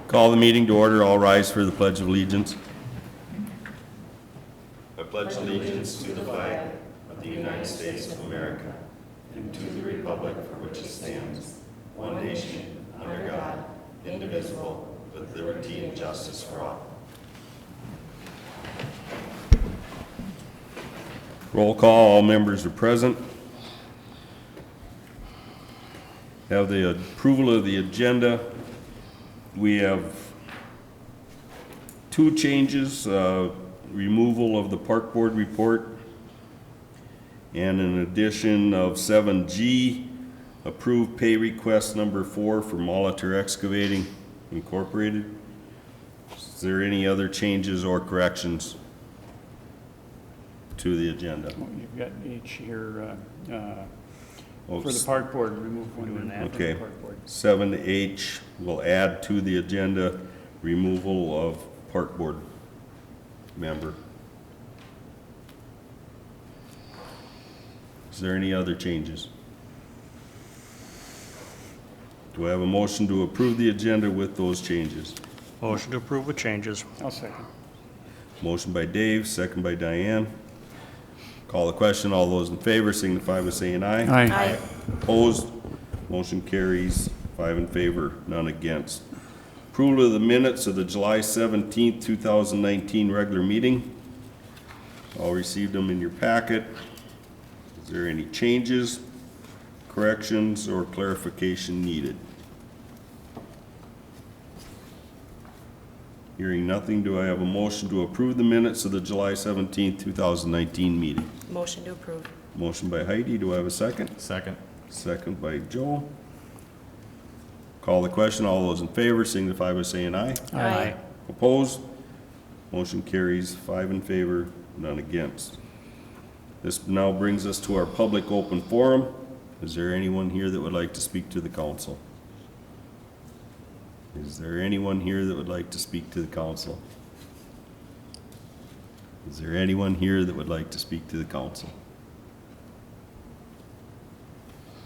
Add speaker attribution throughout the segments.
Speaker 1: Call the meeting to order. All rise for the Pledge of Allegiance. I pledge allegiance to the flag of the United States of America and to the republic for which it stands, one nation, under God, indivisible, with liberty and justice for all. Roll call. All members are present. Have the approval of the agenda. We have two changes, removal of the park board report, and an addition of 7G, approved pay request number 4 for Molitor Excavating Incorporated. Is there any other changes or corrections to the agenda?
Speaker 2: You've got H here
Speaker 1: Oh,
Speaker 2: for the park board, remove one and add to the
Speaker 1: Okay,
Speaker 2: park board.
Speaker 1: 7H will add to the agenda removal of park board member. Is there any other changes? Do I have a motion to approve the agenda with those changes?
Speaker 3: Motion to approve with changes.
Speaker 2: I'll second.
Speaker 1: Motion by Dave, second by Diane. Call the question. All those in favor signify by saying aye.
Speaker 2: Aye.
Speaker 1: Opposed? Motion carries. 5 in favor, none against. Approval of the minutes of the July 17th, 2019 regular meeting. All received them in your packet. Is there any changes, corrections, or clarification needed? Hearing nothing, do I have a motion to approve the minutes of the July 17th, 2019 meeting?
Speaker 4: Motion to approve.
Speaker 1: Motion by Heidi, do I have a second?
Speaker 3: Second.
Speaker 1: Second by Joe. Call the question. All those in favor signify by saying aye.
Speaker 4: Aye.
Speaker 1: Opposed? Motion carries. 5 in favor, none against. This now brings us to our public open forum. Is there anyone here that would like to speak to the council? Is there anyone here that would like to speak to the council? Is there anyone here that would like to speak to the council?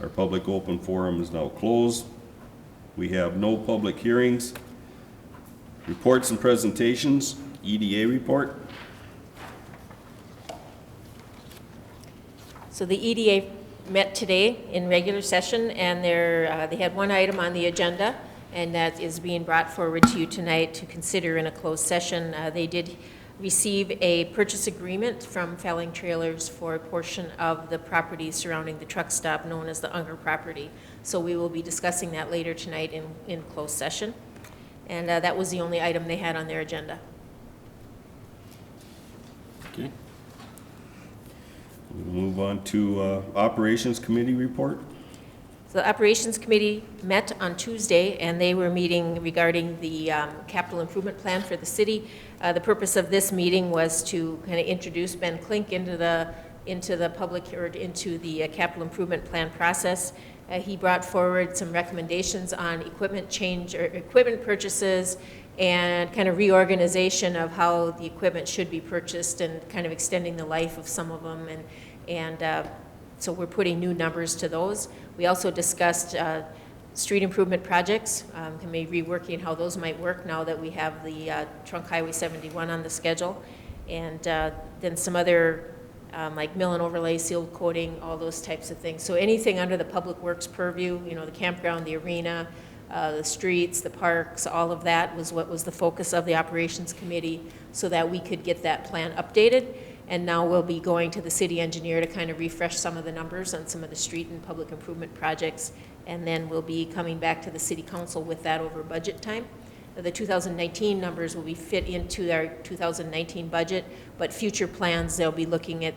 Speaker 1: Our public open forum is now closed. We have no public hearings. Reports and presentations. EDA report.
Speaker 4: So the EDA met today in regular session, and they had one item on the agenda, and that is being brought forward to you tonight to consider in a closed session. They did receive a purchase agreement from Felling Trailers for a portion of the property surrounding the truck stop known as the Unger property. So we will be discussing that later tonight in closed session. And that was the only item they had on their agenda.
Speaker 1: Okay. We'll move on to Operations Committee report.
Speaker 4: So the Operations Committee met on Tuesday, and they were meeting regarding the capital improvement plan for the city. The purpose of this meeting was to kind of introduce Ben Klink into the public, or into the capital improvement plan process. He brought forward some recommendations on equipment change or equipment purchases and kind of reorganization of how the equipment should be purchased and kind of extending the life of some of them. And so we're putting new numbers to those. We also discussed street improvement projects, maybe reworking how those might work now that we have the Trunk Highway 71 on the schedule. And then some other like mill and overlay, sealed coating, all those types of things. So anything under the public works purview, you know, the campground, the arena, the streets, the parks, all of that was what was the focus of the operations committee, so that we could get that plan updated. And now we'll be going to the city engineer to kind of refresh some of the numbers on some of the street and public improvement projects. And then we'll be coming back to the city council with that over budget time. The 2019 numbers will be fit into our 2019 budget, but future plans, they'll be looking at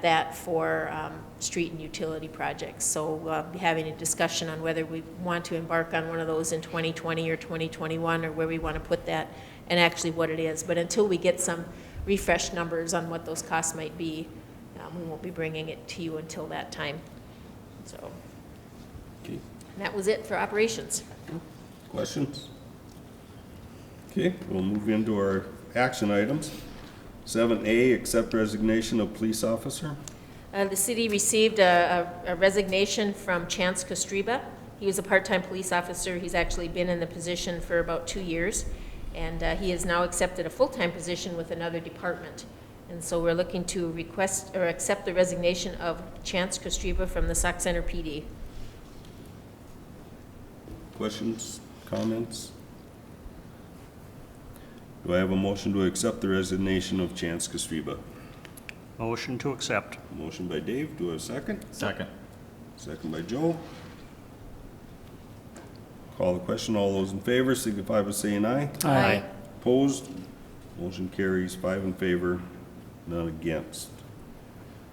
Speaker 4: that for street and utility projects. So we'll be having a discussion on whether we want to embark on one of those in 2020 or 2021, or where we want to put that and actually what it is. But until we get some refreshed numbers on what those costs might be, we won't be bringing it to you until that time. So
Speaker 1: Okay.
Speaker 4: that was it for operations.
Speaker 1: Questions? Okay, we'll move into our action items. 7A, accept resignation of police officer.
Speaker 4: The city received a resignation from Chance Kostreba. He was a part-time police officer. He's actually been in the position for about 2 years, and he has now accepted a full-time position with another department. And so we're looking to request or accept the resignation of Chance Kostreba from the Sauk Center PD.
Speaker 1: Questions, comments? Do I have a motion to accept the resignation of Chance Kostreba?
Speaker 3: Motion to accept.
Speaker 1: Motion by Dave, do I have a second?
Speaker 5: Second.
Speaker 1: Second by Joe. Call the question, all those in favor signify by saying aye.
Speaker 3: Aye.
Speaker 1: Opposed? Motion carries 5 in favor, none against.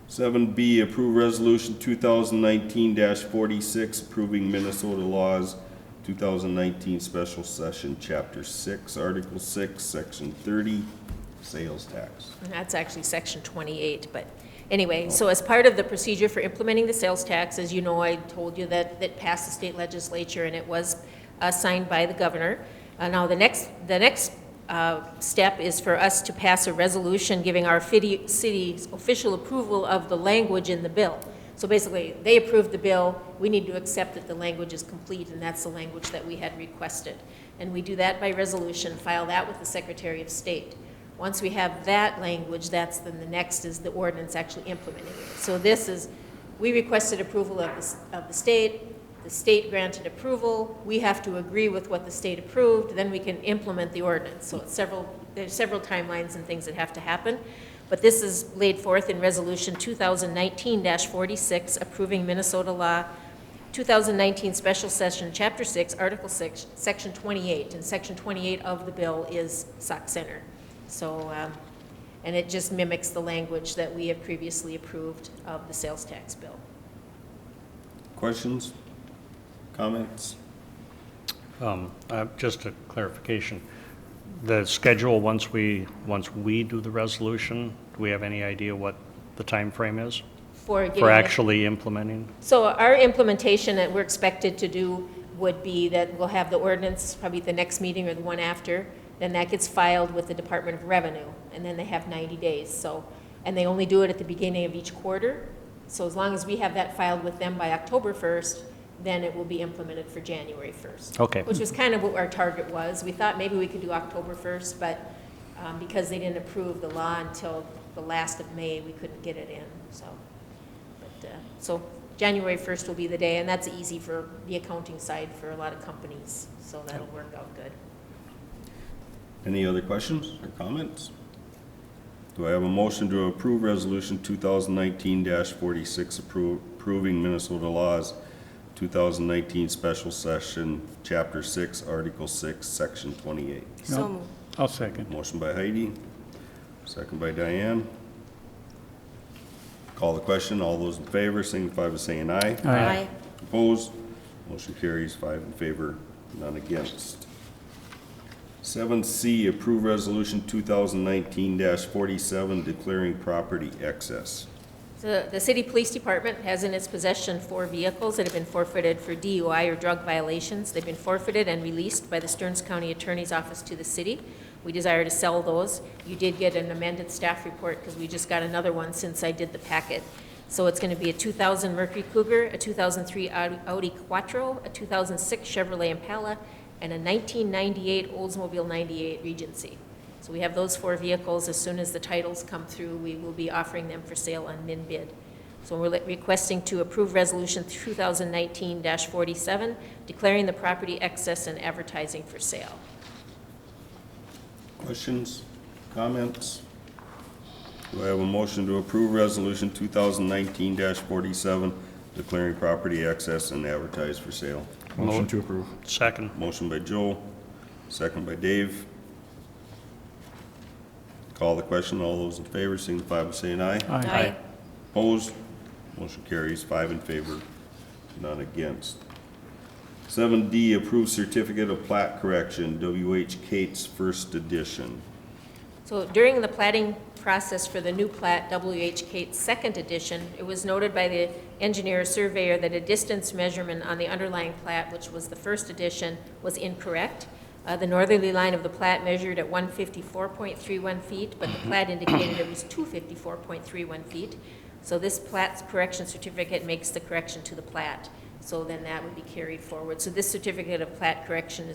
Speaker 1: 7B, approve resolution 2019-46, approving Minnesota laws 2019 special session, chapter 6, article 6, section 30, sales tax.
Speaker 4: And that's actually section 28, but anyway, so as part of the procedure for implementing the sales tax, as you know, I told you that it passed the state legislature and it was signed by the governor. Now, the next step is for us to pass a resolution giving our city's official approval of the language in the bill. So basically, they approved the bill, we need to accept that the language is complete, and that's the language that we had requested. And we do that by resolution, file that with the Secretary of State. Once we have that language, then the next is the ordinance actually implementing it. So this is, we requested approval of the state granted approval, we have to agree with what the state approved, then we can implement the ordinance. So it's there's several timelines and things that have to happen. But this is laid forth in Resolution 2019-46, approving Minnesota Law 2019 Special Session, Chapter 6, Article 6, Section 28. And Section 28 of the bill is Sauk Center. So, and it just mimics the language that we have previously approved of the sales tax bill.
Speaker 1: Questions? Comments?
Speaker 3: Just a clarification. The schedule, once we do the resolution, do we have any idea what the time frame is
Speaker 4: For
Speaker 3: for actually implementing?
Speaker 4: So our implementation that we're expected to do would be that we'll have the ordinance probably the next meeting or the one after, then that gets filed with the Department of Revenue, and then they have 90 days. So, and they only do it at the beginning of each quarter. So as long as we have that filed with them by October 1st, then it will be implemented for January 1st.
Speaker 3: Okay.
Speaker 4: Which was kind of what our target was. We thought maybe we could do October 1st, but because they didn't approve the law until the last of May, we couldn't get it in, so. But, so January 1st will be the day, and that's easy for the accounting side for a lot of companies, so that'll work out good.
Speaker 1: Any other questions or comments? Do I have a motion to approve resolution 2019-46, approving Minnesota laws 2019 special session, chapter 6, article 6, section 28?
Speaker 2: So moved. I'll second.
Speaker 1: Motion by Heidi, second by Diane. Call the question, all those in favor signify by saying aye.
Speaker 2: Aye.
Speaker 1: Opposed? Motion carries 5 in favor, none against. 7C, approve resolution 2019-47, declaring property excess.
Speaker 4: So the city police department has in its possession 4 vehicles that have been forfeited for DUI or drug violations. They've been forfeited and released by the Stearns County Attorney's Office to the city. We desire to sell those. You did get an amended staff report because we just got another one since I did the packet. So it's going to be a 2000 Mercury Cougar, a 2003 Audi Quattro, a 2006 Chevrolet Impala, and a 1998 Oldsmobile 98 Regency. So we have those 4 vehicles. As soon as the titles come through, we will be offering them for sale on min bid. So we're requesting to approve resolution 2019-47, declaring the property excess and advertising for sale.
Speaker 1: Questions, comments? Do I have a motion to approve resolution 2019-47, declaring property excess and advertise for sale?
Speaker 5: Motion to approve.
Speaker 3: Second.
Speaker 1: Motion by Joe, second by Dave. Call the question, all those in favor signify by saying aye.
Speaker 4: Aye.
Speaker 1: Opposed? Motion carries 5 in favor, none against. 7D, approve certificate of plat correction, W.H. Cates, first edition.
Speaker 4: So during the plating process for the new plat, W.H. Cates second edition, it was noted by the engineer surveyor that a distance measurement on the underlying plat, which was the first edition, was incorrect. The northerly line of the plat measured at 154.31 feet, but the plat indicated it was 254.31 feet. So this plat's correction certificate makes the correction to the plat. So then that would be carried forward. So this certificate of plat correction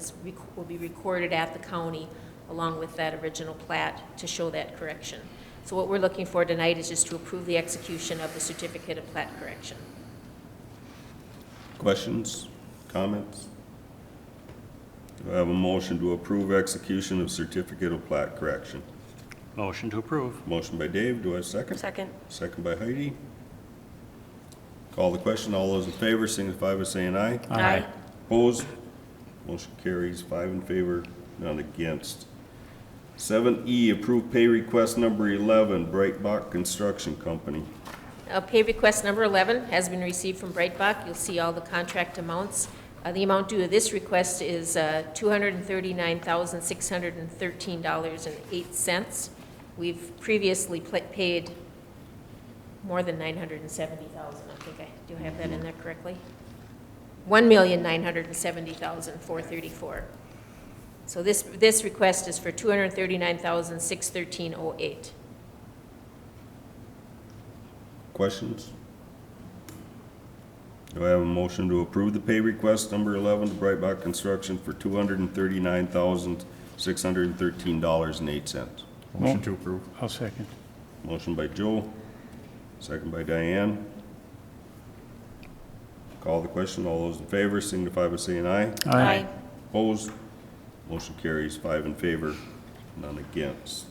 Speaker 4: will be recorded at the county along with that original plat to show that correction. So what we're looking for tonight is just to approve the execution of the certificate of plat correction.
Speaker 1: Questions, comments? Do I have a motion to approve execution of certificate of plat correction?
Speaker 3: Motion to approve.
Speaker 1: Motion by Dave, do I have a second?
Speaker 5: Second.
Speaker 1: Second by Heidi. Call the question, all those in favor signify by saying aye.
Speaker 4: Aye.
Speaker 1: Opposed? Motion carries, 5 in favor, none against. 7E, approve pay request number 11, Breitbach Construction Company.
Speaker 4: Pay request number 11 has been received from Breitbach. You'll see all the contract amounts. The amount due to this request is $239,613.08. We've previously paid more than $970,000. I think do I have that in there correctly? $1,970,434. So this request is for $239,613.08.
Speaker 1: Questions? Do I have a motion to approve the pay request number 11 to Breitbach Construction for $239,613.08?
Speaker 2: Motion to approve. I'll second.
Speaker 1: Motion by Joe, second by Diane. Call the question, all those in favor signify by saying aye.
Speaker 2: Aye.
Speaker 1: Opposed? Motion carries, 5 in favor, none against.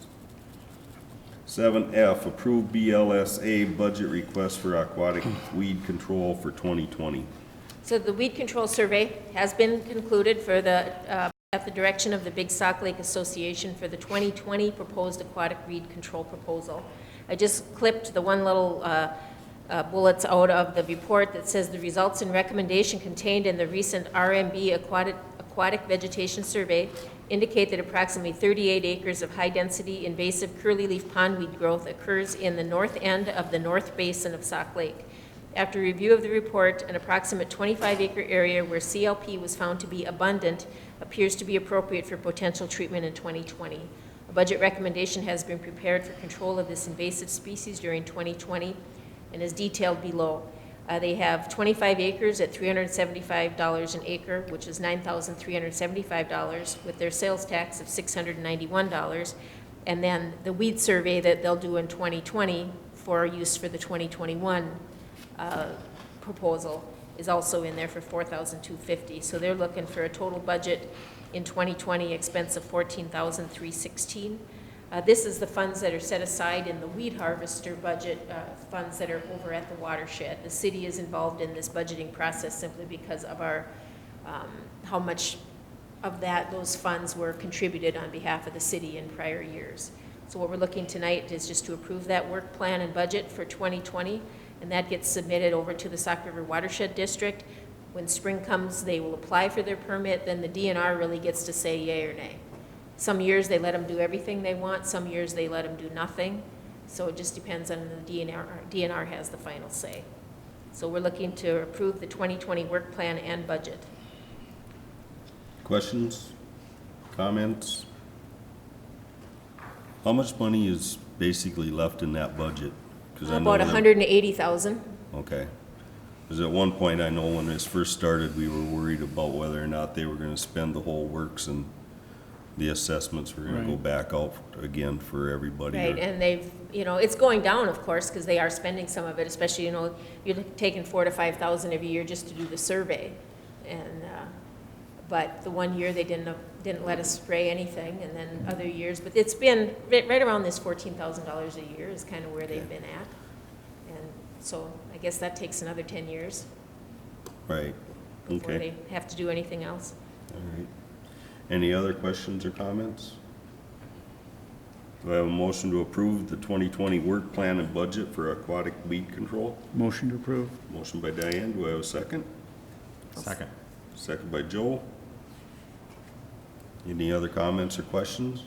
Speaker 1: 7F, approve BLSA budget request for aquatic weed control for 2020.
Speaker 4: So the weed control survey has been concluded for at the direction of the Big Sauk Lake Association for the 2020 proposed aquatic weed control proposal. I just clipped the one little bullets out of the report that says the results and recommendation contained in the recent RMB aquatic vegetation survey indicate that approximately 38 acres of high-density invasive curly-leaf pondweed growth occurs in the north end of the north basin of Sauk Lake. After review of the report, an approximate 25-acre area where CLP was found to be abundant appears to be appropriate for potential treatment in 2020. A budget recommendation has been prepared for control of this invasive species during 2020 and is detailed below. They have 25 acres at $375 an acre, which is $9,375, with their sales tax of $691. And then the weed survey that they'll do in 2020 for use for the 2021 proposal is also in there for $4,250. So they're looking for a total budget in 2020 expense of $14,316. This is the funds that are set aside in the weed harvester budget, funds that are over at the watershed. The city is involved in this budgeting process simply because of our, how much of those funds were contributed on behalf of the city in prior years. So what we're looking tonight is just to approve that work plan and budget for 2020, and that gets submitted over to the Sauk River Watershed District. When spring comes, they will apply for their permit, then the DNR really gets to say yay or nay. Some years they let them do everything they want, some years they let them do nothing. So it just depends on the DNR. DNR has the final say. So we're looking to approve the 2020 work plan and budget.
Speaker 1: Questions? Comments? How much money is basically left in that budget? 'Cause I know
Speaker 4: About
Speaker 1: that-
Speaker 4: $180,000.
Speaker 1: Okay. Because at one point, I know when this first started, we were worried about whether or not they were gonna spend the whole works and the assessments were gonna go
Speaker 2: Right.
Speaker 1: back out again for everybody.
Speaker 4: Right, and they've, it's going down, of course, because they are spending some of it, especially, you're taking $4,000 to $5,000 every year just to do the survey. And, but the one year they didn't let us spray anything, and then other years, but it's been right around this $14,000 a year is kind of where they've been at. And so I guess that takes another 10 years
Speaker 1: Right,
Speaker 4: before
Speaker 1: okay,
Speaker 4: they have to do anything else.
Speaker 1: all right. Any other questions or comments? Do I have a motion to approve the 2020 work plan and budget for aquatic weed control?
Speaker 2: Motion to approve.
Speaker 1: Motion by Diane, do I have a second?
Speaker 6: Second.
Speaker 1: Second by Joe. Any other comments or questions?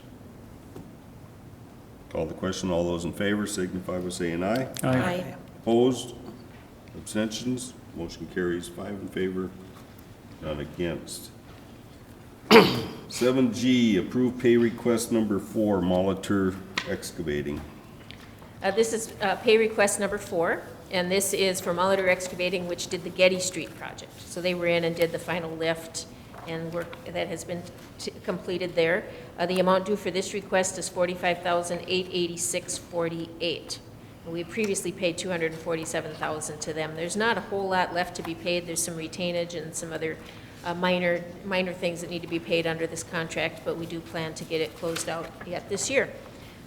Speaker 1: Call the question, all those in favor signify by saying aye.
Speaker 4: Aye.
Speaker 1: Opposed? Abstentions? Motion carries, 5 in favor, none against. 7G, approve pay request number 4, Molitor Excavating.
Speaker 4: This is pay request number 4. And this is from Molitor Excavating, which did the Getty Street project. So they were in and did the final lift and work that has been completed there. The amount due for this request is $45,886.48. We previously paid $247,000 to them. There's not a whole lot left to be paid. There's some retainage and some other minor things that need to be paid under this contract, but we do plan to get it closed out yet this year.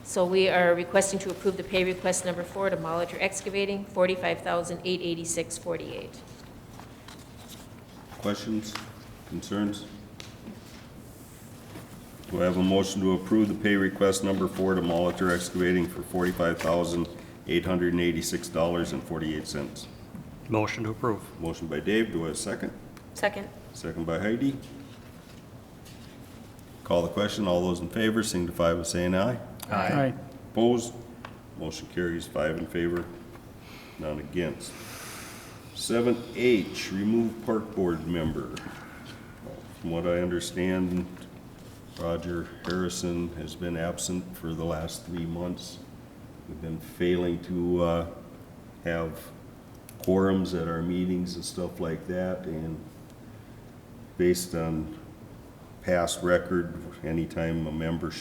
Speaker 4: So we are requesting to approve the pay request number 4 to Molitor Excavating, $45,886.48.
Speaker 1: Questions, concerns? Do I have a motion to approve the pay request number 4 to Molitor Excavating for $45,886.48?
Speaker 3: Motion to approve.
Speaker 1: Motion by Dave, do I have a second?
Speaker 4: Second.
Speaker 1: Second by Heidi. Call the question, all those in favor signify by saying aye.
Speaker 2: Aye.
Speaker 1: Opposed? Motion carries 5 in favor, none against. 7H, remove park board member. From what I understand, Roger Harrison has been absent for the last 3 months. We've been failing to have quorums at our meetings and stuff like that, and based on past record, anytime a member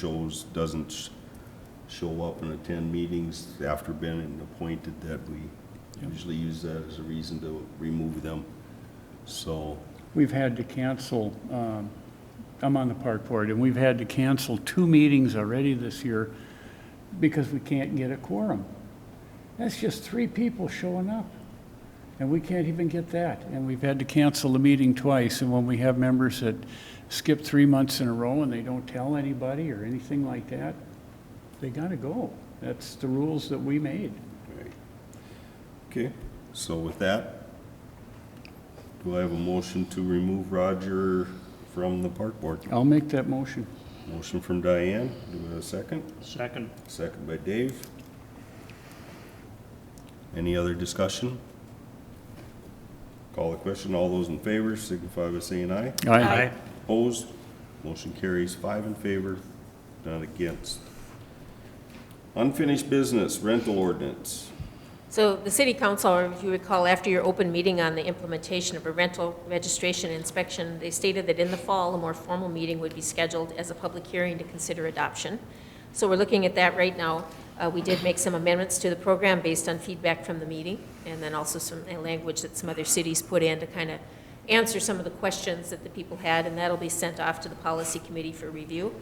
Speaker 1: doesn't show up and attend meetings after being appointed, that we usually use that as a reason to remove them. So,
Speaker 2: We've had to cancel, I'm on the park board, and we've had to cancel 2 meetings already this year because we can't get a quorum. That's just 3 people showing up, and we can't even get that. And we've had to cancel the meeting twice, and when we have members that skip 3 months in a row and they don't tell anybody or anything like that, they gotta go. That's the rules that we made.
Speaker 1: right. Okay, so with that, do I have a motion to remove Roger from the park board?
Speaker 2: I'll make that motion.
Speaker 1: Motion from Diane, do I have a second?
Speaker 3: Second.
Speaker 1: Second by Dave. Any other discussion? Call the question, all those in favor signify by saying aye.
Speaker 3: Aye.
Speaker 1: Opposed? Motion carries 5 in favor, none against. Unfinished business, rental ordinance.
Speaker 4: So the city council, if you recall, after your open meeting on the implementation of a rental registration inspection, they stated that in the fall, a more formal meeting would be scheduled as a public hearing to consider adoption. So we're looking at that right now. We did make some amendments to the program based on feedback from the meeting, and then also some language that some other cities put in to kind of answer some of the questions that the people had, and that'll be sent off to the policy committee for review.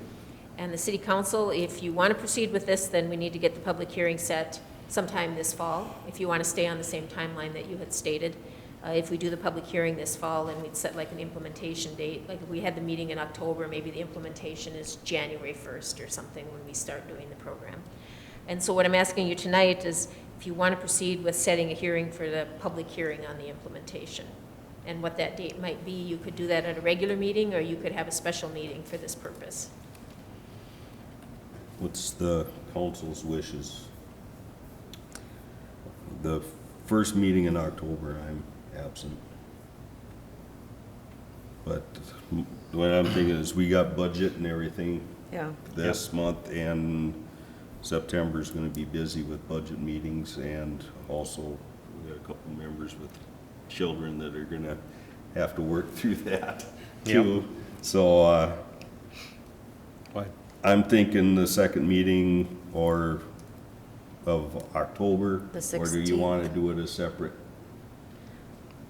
Speaker 4: And the city council, if you want to proceed with this, then we need to get the public hearing set sometime this fall, if you want to stay on the same timeline that you had stated. If we do the public hearing this fall, then we'd set like an implementation date. Like if we had the meeting in October, maybe the implementation is January 1st or something when we start doing the program. And so what I'm asking you tonight is if you want to proceed with setting a hearing for the public hearing on the implementation. And what that date might be, you could do that at a regular meeting, or you could have a special meeting for this purpose.
Speaker 1: What's the council's wishes? The first meeting in October, I'm absent. But what I'm thinking is we got budget and everything
Speaker 5: Yeah.
Speaker 1: this month, and September's gonna be busy with budget meetings, and also we got a couple members with children that are gonna have to work through that too. So, I'm thinking the second meeting of October.
Speaker 5: The
Speaker 1: Or do you
Speaker 5: 16th.
Speaker 1: wanna do it as separate?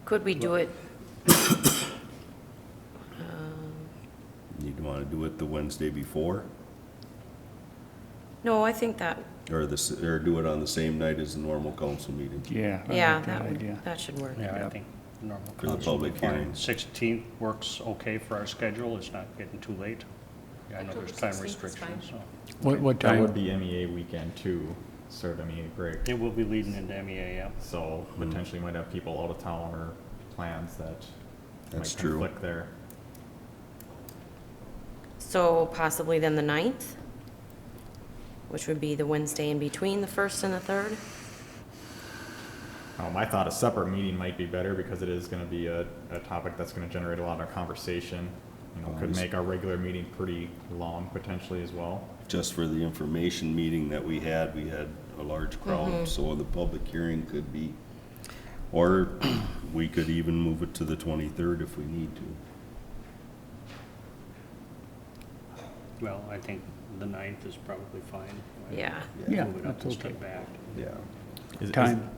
Speaker 5: Could we do it,
Speaker 1: You wanna do it the Wednesday before,
Speaker 5: no, I think that,
Speaker 1: or do it on the same night as the normal council meeting?
Speaker 2: Yeah. I
Speaker 5: yeah,
Speaker 2: like that idea.
Speaker 5: that should work.
Speaker 3: Yeah, I
Speaker 2: Yep.
Speaker 3: think normal
Speaker 1: For the
Speaker 3: council will be
Speaker 1: public
Speaker 3: fine.
Speaker 1: hearing.
Speaker 3: 16th works okay for our schedule, it's not getting too late. Yeah, I know there's
Speaker 4: October
Speaker 3: time
Speaker 4: 16th is
Speaker 3: restrictions, so.
Speaker 2: What
Speaker 6: That would
Speaker 2: time?
Speaker 6: be MEA weekend too, start MEA break.
Speaker 3: It will be leading into MEA, yeah.
Speaker 6: So potentially might have people out of town or plans that
Speaker 1: That's
Speaker 6: might
Speaker 1: true.
Speaker 6: conflict there.
Speaker 5: So possibly then the 9th, which would be the Wednesday in between the 1st and the 3rd.
Speaker 6: I thought a separate meeting might be better because it is gonna be a topic that's gonna generate a lot of conversation. You know, could make our regular meeting pretty long potentially as well.
Speaker 1: Just for the information meeting that we had a large crowd,
Speaker 5: Mm-hmm.
Speaker 1: so the public hearing could be Or we could even move it to the 23rd if we need to.
Speaker 3: Well, I think the 9th is probably fine.
Speaker 5: Yeah.
Speaker 2: Yeah,
Speaker 3: Move it up
Speaker 2: that's
Speaker 3: and
Speaker 2: okay.
Speaker 3: step back.
Speaker 1: Yeah.
Speaker 2: Time.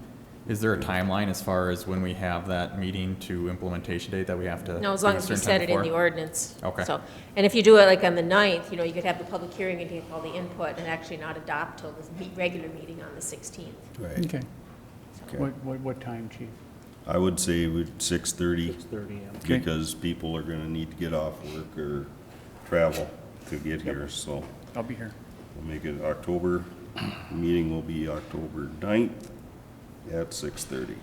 Speaker 7: Is there a timeline as far as when we have that meeting to implementation date that we have to?
Speaker 4: No, as
Speaker 7: do
Speaker 4: long
Speaker 7: a
Speaker 4: as we
Speaker 7: certain
Speaker 4: set
Speaker 7: time
Speaker 4: it in the
Speaker 7: before?
Speaker 4: ordinance.
Speaker 7: Okay.
Speaker 4: So, and if you do it like on the 9th, you could have the public hearing and take all the input and actually not adopt till the regular meeting on the 16th.
Speaker 1: Right.
Speaker 2: Okay.
Speaker 1: Okay.
Speaker 2: What time, chief?
Speaker 1: I would say 6:30
Speaker 3: 6:30, yeah.
Speaker 2: Okay.
Speaker 1: because people are gonna need to get off work or travel to get here, so
Speaker 2: I'll be here.
Speaker 1: we'll make it October, meeting will be October 9th at 6:30.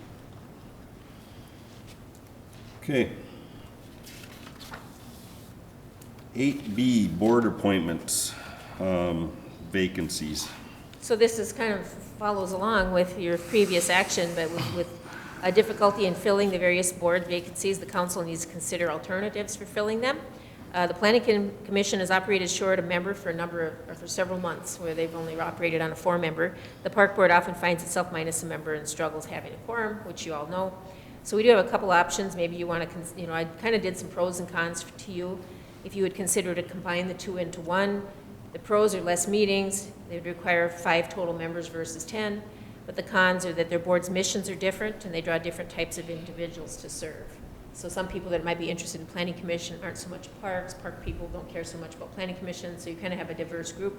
Speaker 1: Okay. 8B, board appointments, vacancies.
Speaker 4: So this is kind of follows along with your previous action, but with a difficulty in filling the various board vacancies, the council needs to consider alternatives for filling them. The planning commission has operated short a member for several months, where they've only operated on a 4-member. The park board often finds itself minus a member and struggles having a quorum, which you all know. So we do have a couple options. Maybe you want to, I kind of did some pros and cons to you. If you would consider to combine the 2 into 1, the pros are less meetings. They would require 5 total members versus 10. But the cons are that their board's missions are different and they draw different types of individuals to serve. So some people that might be interested in planning commission aren't so much parks. Park people don't care so much about planning commission. So you kind of have a diverse group.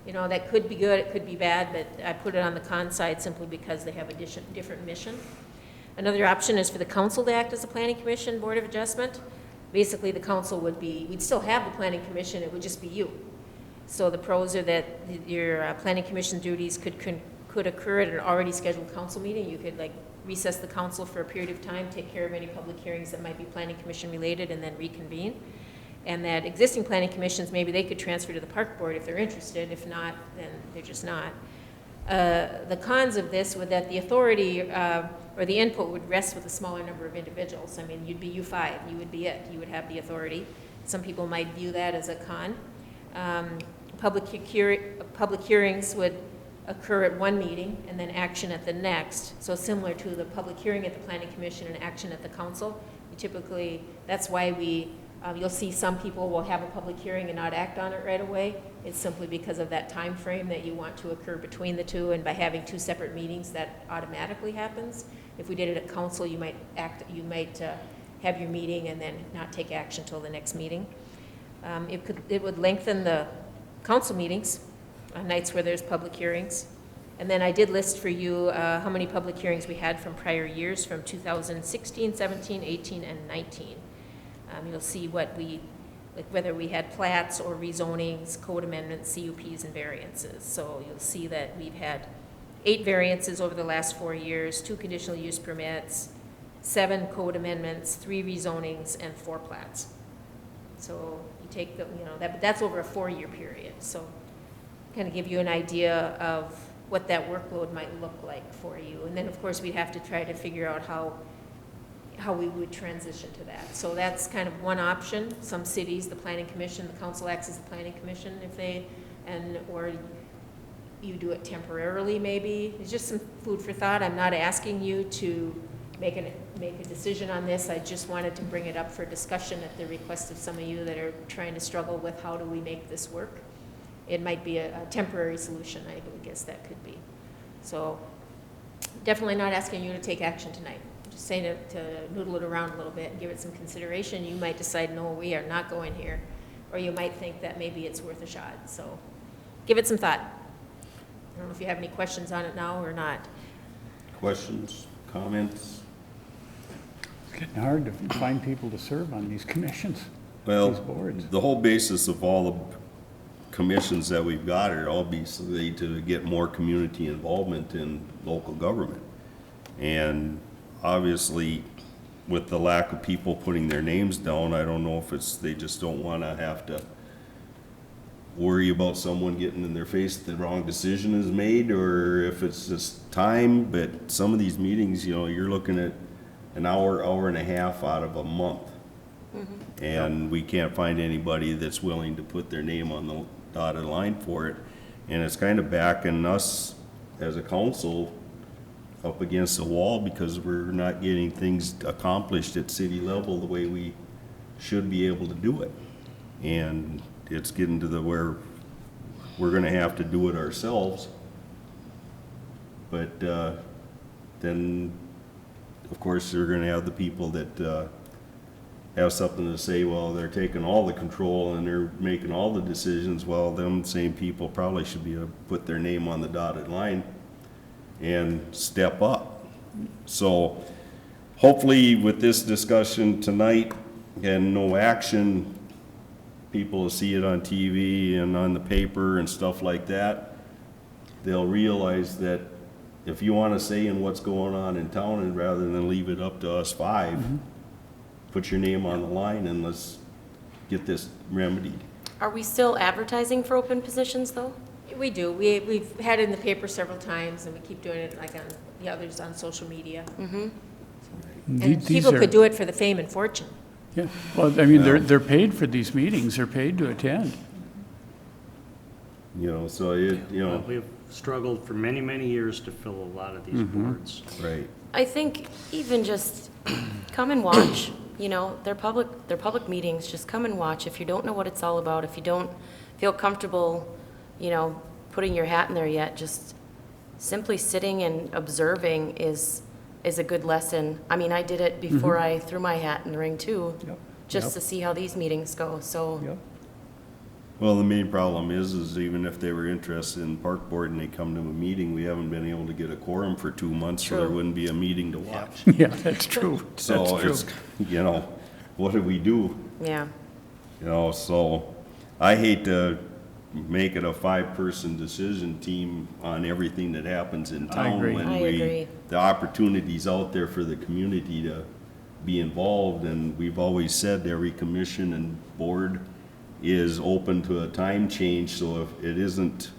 Speaker 4: That could be good, it could be bad, but I put it on the con side simply because they have a different mission. Another option is for the council to act as a planning commission board of adjustment. Basically, the council we'd still have the planning commission, it would just be you. So the pros are that your planning commission duties could occur at an already scheduled council meeting. You could recess the council for a period of time, take care of any public hearings that might be planning commission related, and then reconvene. And that existing planning commissions, maybe they could transfer to the park board if they're interested. If not, then they're just not. The cons of this would that the authority or the input would rest with a smaller number of individuals. I mean, you'd be you 5, you would be it, you would have the authority. Some people might view that as a con. Public hearings would occur at one meeting and then action at the next. So similar to the public hearing at the planning commission and action at the council. That's why you'll see some people will have a public hearing and not act on it right away. It's simply because of that time frame that you want to occur between the 2, and by having 2 separate meetings, that automatically happens. If we did it at council, you might have your meeting and then not take action until the next meeting. It would lengthen the council meetings on nights where there's public hearings. And then I did list for you how many public hearings we had from prior years, from 2016, 17, 18, and 19. You'll see whether we had plats or rezonings, code amendments, CUPs, and variances. So you'll see that we've had 8 variances over the last 4 years, 2 conditional use permits, 7 code amendments, 3 rezonings, and 4 plats. So you take that's over a 4-year period. So kind of give you an idea of what that workload might look like for you. And then, of course, we'd have to try to figure out how we would transition to that. So that's kind of one option. Some cities, the planning commission, the council acts as the planning commission or you do it temporarily maybe. It's just some food for thought. I'm not asking you to make a decision on this. I just wanted to bring it up for discussion at the request of some of you that are trying to struggle with how do we make this work. It might be a temporary solution, I guess that could be. So definitely not asking you to take action tonight. Just saying to noodle it around a little bit and give it some consideration. You might decide, no, we are not going here. Or you might think that maybe it's worth a shot. So give it some thought. I don't know if you have any questions on it now or not.
Speaker 1: Questions, comments?
Speaker 2: It's getting hard to find people to serve on these commissions,
Speaker 1: Well,
Speaker 2: these boards.
Speaker 1: the whole basis of all the commissions that we've got are obviously to get more community involvement in local government. And obviously, with the lack of people putting their names down, I don't know if they just don't want to have to worry about someone getting in their face if the wrong decision is made, or if it's just time. But some of these meetings, you're looking at an hour and a half out of a month. Mm-hmm. And we can't find anybody that's willing to put their name on the dotted line for it. And it's kind of backing us as a council up against the wall because we're not getting things accomplished at city level the way we should be able to do it. And it's getting to the where we're gonna have to do it ourselves. But, then, of course, they're gonna have the people that, have something to say, well, they're taking all the control and they're making all the decisions. Well, them same people probably should be able to put their name on the dotted line and step up. So hopefully with this discussion tonight and no action, people will see it on TV and on the paper and stuff like that. They'll realize that if you want to say in what's going on in town, and rather than leave it up to us five, put your name on the line and let's get this remedied.
Speaker 5: Are we still advertising for open positions, though?
Speaker 4: We do. We've had it in the paper several times, and we keep doing it like on the others on social media. And
Speaker 2: These
Speaker 4: people
Speaker 2: are-
Speaker 4: could do it for the fame and fortune.
Speaker 2: Yeah, well, I mean, they're paid for these meetings, they're paid to attend.
Speaker 1: You know, so it, you know,
Speaker 3: We've struggled for many, many years to fill a lot of these boards.
Speaker 1: right.
Speaker 5: I think even just come and watch, you know, they're public meetings, just come and watch. If you don't know what it's all about, if you don't feel comfortable, you know, putting your hat in there yet, just simply sitting and observing is a good lesson. I mean, I did it before I threw my hat in the ring too,
Speaker 2: Yep.
Speaker 5: just
Speaker 2: Yep.
Speaker 5: to see how these meetings go, so.
Speaker 2: Yep.
Speaker 1: Well, the main problem is even if they were interested in park board and they come to a meeting, we haven't been able to get a quorum for 2 months, so there
Speaker 5: True.
Speaker 1: wouldn't be a meeting to watch.
Speaker 2: Yeah, that's true, that's
Speaker 1: So
Speaker 2: true.
Speaker 1: it's, you know, what do we do?
Speaker 5: Yeah,
Speaker 1: You know, so I hate to make it a 5-person decision team on everything that happens in
Speaker 2: I
Speaker 1: town.
Speaker 2: agree.
Speaker 1: When
Speaker 5: I agree.
Speaker 1: the opportunity's out there for the community to be involved, and we've always said every commission and board is open to a time change, so if it isn't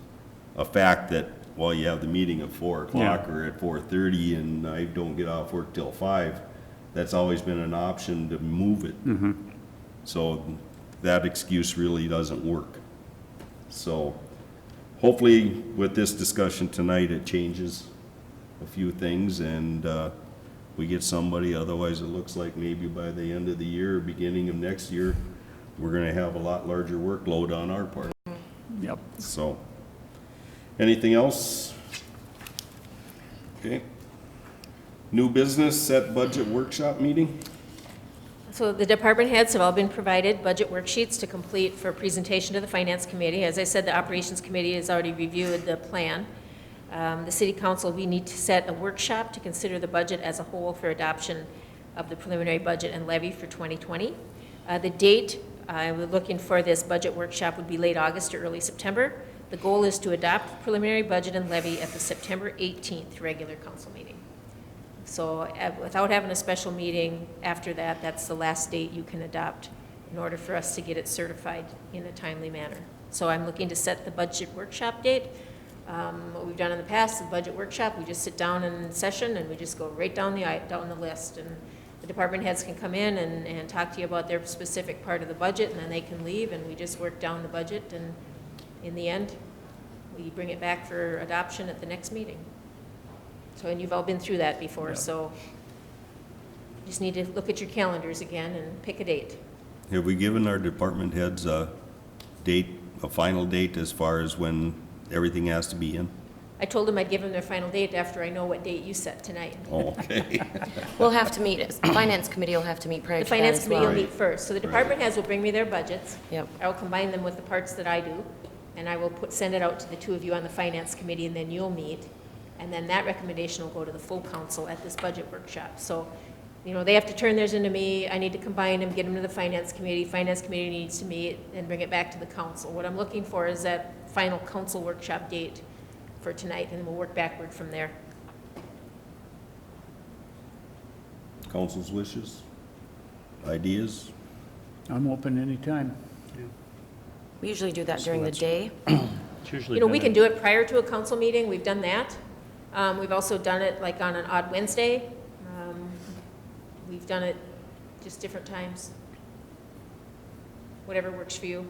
Speaker 1: a fact that, well, you have the meeting at 4 o'clock
Speaker 2: Yeah.
Speaker 1: or at 4:30 and I don't get off work till 5, that's always been an option to move it. So that excuse really doesn't work. So hopefully with this discussion tonight, it changes a few things and we get somebody, otherwise it looks like maybe by the end of the year, beginning of next year, we're gonna have a lot larger workload on our part,
Speaker 2: Yep.
Speaker 1: so. Anything else? Okay. New business, set budget workshop meeting?
Speaker 4: So the department heads have all been provided budget worksheets to complete for presentation to the Finance Committee. As I said, the Operations Committee has already reviewed the plan. The City Council, we need to set a workshop to consider the budget as a whole for adoption of the preliminary budget and levy for 2020. The date we're looking for this budget workshop would be late August or early September. The goal is to adopt the preliminary budget and levy at the September 18th regular council meeting. So without having a special meeting after that, that's the last date you can adopt in order for us to get it certified in a timely manner. So I'm looking to set the budget workshop date. What we've done in the past, the budget workshop, we just sit down in session and we just go right down the list. And the department heads can come in and talk to you about their specific part of the budget, and then they can leave, and we just work down the budget, and in the end, we bring it back for adoption at the next meeting. So, and you've all been through that before,
Speaker 2: Yeah.
Speaker 4: so you just need to look at your calendars again and pick a date.
Speaker 1: Have we given our department heads a date, a final date as far as when everything has to be in?
Speaker 4: I told them I'd give them their final date after I know what date you set tonight.
Speaker 1: Oh, okay.
Speaker 5: we'll have to meet, Finance Committee will have to meet prior
Speaker 4: The
Speaker 5: to that
Speaker 4: finance
Speaker 5: as
Speaker 4: committee
Speaker 5: well.
Speaker 4: will meet first, so the department heads will bring me their budgets.
Speaker 5: Yep.
Speaker 4: I will combine them with the parts that I do, and I will send it out to the two of you on the finance committee, and then you'll meet. And then that recommendation will go to the full council at this budget workshop. So, you know, they have to turn theirs into me, I need to combine them, get them to the finance committee needs to meet, and bring it back to the council. What I'm looking for is that final council workshop date for tonight, and then we'll work backward from there.
Speaker 1: Council's wishes? Ideas?
Speaker 2: I'm open anytime.
Speaker 5: We usually do that during the
Speaker 3: that's-
Speaker 5: day.
Speaker 3: It's usually
Speaker 4: You know, we
Speaker 3: been
Speaker 4: can do it prior to a council meeting, we've done that. We've also done it like on an odd Wednesday. We've done it just different times. Whatever works for you.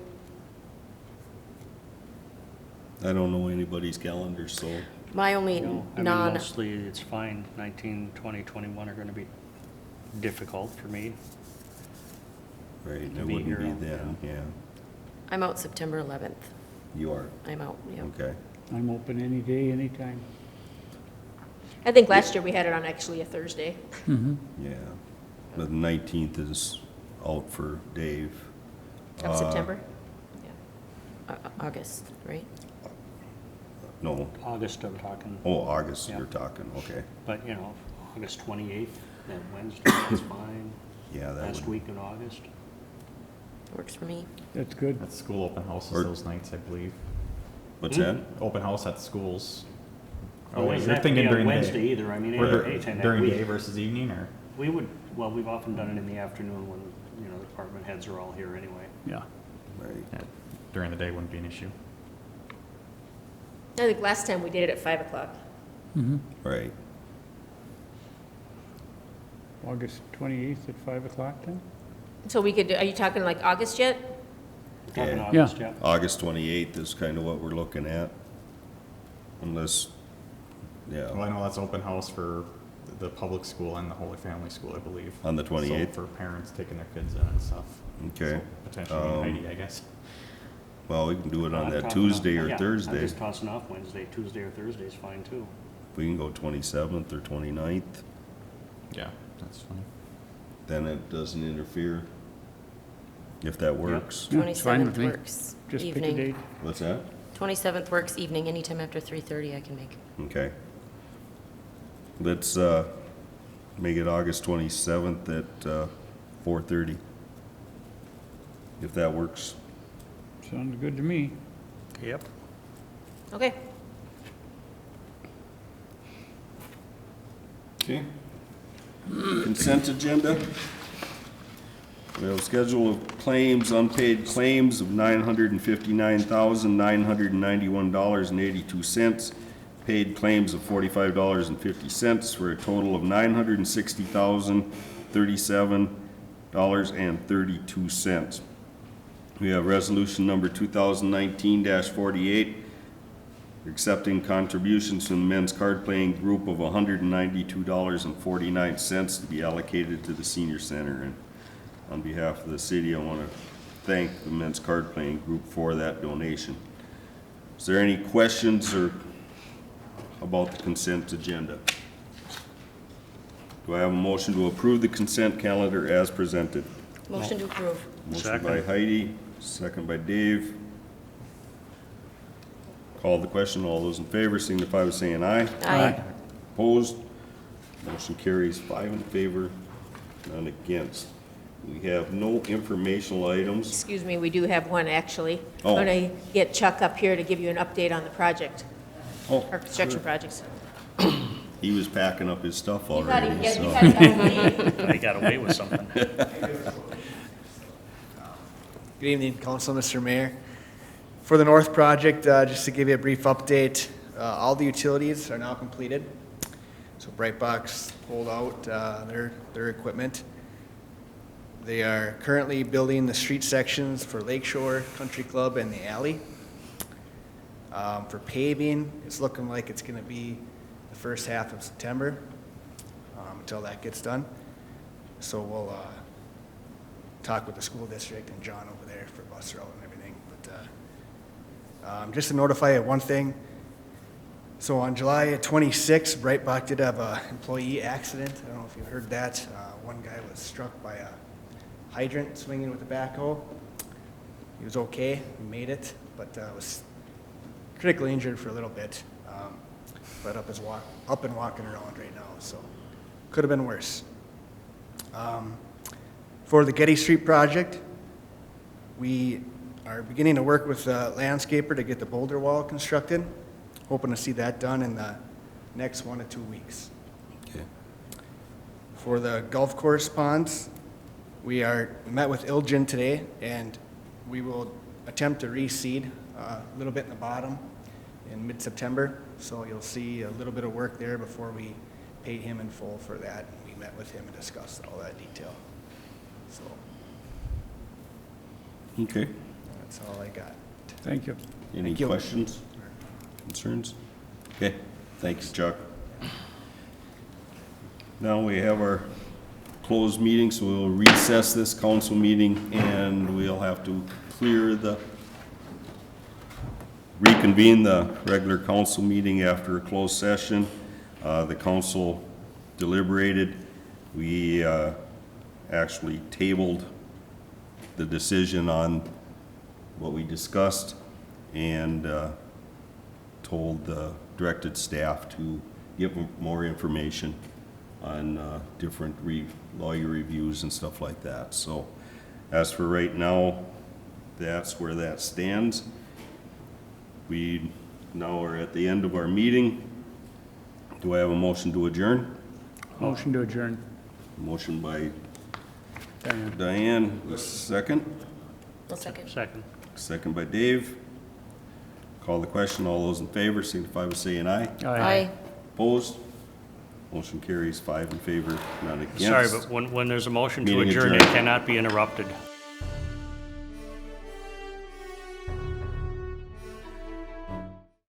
Speaker 1: I don't know anybody's calendar, so
Speaker 5: My only
Speaker 3: No, I mean,
Speaker 5: non,
Speaker 3: mostly it's fine. 19, 20, 21 are gonna be difficult for me.
Speaker 1: Right, it
Speaker 3: To be
Speaker 1: wouldn't
Speaker 3: here,
Speaker 1: be then, yeah.
Speaker 5: I'm out September 11th.
Speaker 1: You are,
Speaker 5: I'm out, yeah.
Speaker 1: okay.
Speaker 2: I'm open any day, anytime.
Speaker 4: I think last year we had it on actually a Thursday.
Speaker 1: Yeah. The 19th is out for Dave.
Speaker 4: Of September? Yeah.
Speaker 5: August, right?
Speaker 1: No,
Speaker 3: August, I'm talking,
Speaker 1: August
Speaker 3: Yeah.
Speaker 1: you're talking, okay.
Speaker 3: but, you know, August 28th, that Wednesday, that's fine.
Speaker 1: Yeah, that
Speaker 3: Last
Speaker 1: would,
Speaker 3: week in August.
Speaker 5: Works for me.
Speaker 2: That's good.
Speaker 6: That's school open houses
Speaker 1: Or-
Speaker 6: those nights, I believe.
Speaker 1: what's that?
Speaker 6: Open house at the schools.
Speaker 3: Well, it
Speaker 6: you're
Speaker 3: doesn't have to
Speaker 6: thinking
Speaker 3: be on
Speaker 6: during the day.
Speaker 3: Wednesday either, I mean,
Speaker 6: Or
Speaker 3: anytime that
Speaker 6: during
Speaker 3: week.
Speaker 6: day versus evening, or?
Speaker 3: We would, well, we've often done it in the afternoon when, you know, the department heads are all here anyway.
Speaker 2: Yeah.
Speaker 1: Right,
Speaker 6: Yeah, during the day wouldn't be an issue.
Speaker 4: I think last time we did it at 5 o'clock.
Speaker 1: right.
Speaker 2: August 28th at 5 o'clock then?
Speaker 4: So we could, are you talking like August yet?
Speaker 3: Talking
Speaker 1: Yeah.
Speaker 3: August, yeah.
Speaker 1: August 28th is kind of what we're looking at. Unless,
Speaker 6: Well,
Speaker 1: yeah,
Speaker 6: I know that's open house for the public school and the Holy Family School, I believe.
Speaker 1: on the 28th.
Speaker 6: So for parents taking their kids in and stuff.
Speaker 1: Okay.
Speaker 6: So potentially Heidi, I guess.
Speaker 1: Well, we can do it on
Speaker 3: I'm
Speaker 1: that
Speaker 3: talking
Speaker 1: Tuesday
Speaker 3: off-
Speaker 1: or
Speaker 3: yeah, I'm
Speaker 1: Thursday.
Speaker 3: just tossing off Wednesday, Tuesday or Thursday is fine too.
Speaker 1: We can go 27th or 29th,
Speaker 6: Yeah, that's fine.
Speaker 1: then it doesn't interfere. If that works.
Speaker 2: Yeah, it's fine
Speaker 5: 27th
Speaker 2: with me.
Speaker 5: works
Speaker 2: Just pick a
Speaker 5: evening.
Speaker 2: date.
Speaker 1: What's that?
Speaker 5: 27th works evening, anytime after 3:30 I can make.
Speaker 1: Okay. Let's, make it August 27th at, 4:30. If that works.
Speaker 2: Sounds good to me.
Speaker 3: Yep.
Speaker 4: Okay.
Speaker 1: Okay. Consent agenda. We have a schedule of claims, unpaid claims of $959,991.82. Paid claims of $45.50 for a total of $960,037.32. We have resolution number 2019-48, accepting contributions from the men's card playing group of $192.49 to be allocated to the senior center. And on behalf of the city, I want to thank the men's card playing group for that donation. Is there any questions or about the consent agenda? Do I have a motion to approve the consent calendar as presented?
Speaker 5: Motion to approve.
Speaker 1: Motion by
Speaker 3: Second.
Speaker 1: Heidi, second by Dave. Call the question. All those in favor signify by saying aye.
Speaker 5: Aye.
Speaker 1: Opposed? Motion carries 5 in favor, none against. We have no informational items.
Speaker 4: Excuse me, we do have one actually.
Speaker 1: Oh.
Speaker 4: I'm going to get Chuck up here to give you an update on the project,
Speaker 1: Oh,
Speaker 4: our construction projects.
Speaker 1: he was packing up his stuff
Speaker 4: You thought
Speaker 1: already,
Speaker 4: he
Speaker 1: so.
Speaker 4: had leave.
Speaker 3: I got away with something.
Speaker 8: Good evening, Council, Mr. Mayor. For the North project, just to give you a brief update, all the utilities are now completed. So Brightbox pulled out their equipment. They are currently building the street sections for Lakeshore Country Club and the alley. For paving, it's looking like it's going to be the first half of September until that gets done. So we'll talk with the school district and John over there for bus route and everything. But just to notify you one thing. So on July 26th, Brightbach did have an employee accident. I don't know if you heard that. One guy was struck by a hydrant swinging with a backhoe. He was okay, he made it, but was critically injured for a little bit. But up and walking around right now, so could have been worse. For the Getty Street project, we are beginning to work with a landscaper to get the boulder wall constructed. Hoping to see that done in the next 1 to 2 weeks.
Speaker 1: Okay.
Speaker 8: For the golf course ponds, we met with Ilgen today, and we will attempt to reseed a little bit in the bottom in mid-September. So you'll see a little bit of work there before we pay him in full for that. We met with him and discussed all that detail. So
Speaker 1: Okay.
Speaker 8: that's all I got.
Speaker 2: Thank you.
Speaker 1: Any
Speaker 8: Thank you.
Speaker 1: questions, concerns? Okay. Thanks, Chuck. Now we have our closed meeting, so we'll recess this council meeting, and we'll have to reconvene the regular council meeting after a closed session. The council deliberated. We actually tabled the decision on what we discussed and directed staff to give more information on different lawyer reviews and stuff like that. So as for right now, that's where that stands. We now are at the end of our meeting. Do I have a motion to adjourn?
Speaker 2: Motion to adjourn.
Speaker 1: Motion by
Speaker 2: Diane.
Speaker 1: Diane, a second.
Speaker 5: One second.
Speaker 3: Second.
Speaker 1: Second by Dave. Call the question. All those in favor signify by saying aye.
Speaker 5: Aye.
Speaker 1: Opposed? Motion carries 5 in favor, none against.
Speaker 3: Sorry, but when there's a motion to
Speaker 1: Meeting
Speaker 3: adjourn, it
Speaker 1: adjourned.
Speaker 3: cannot be interrupted.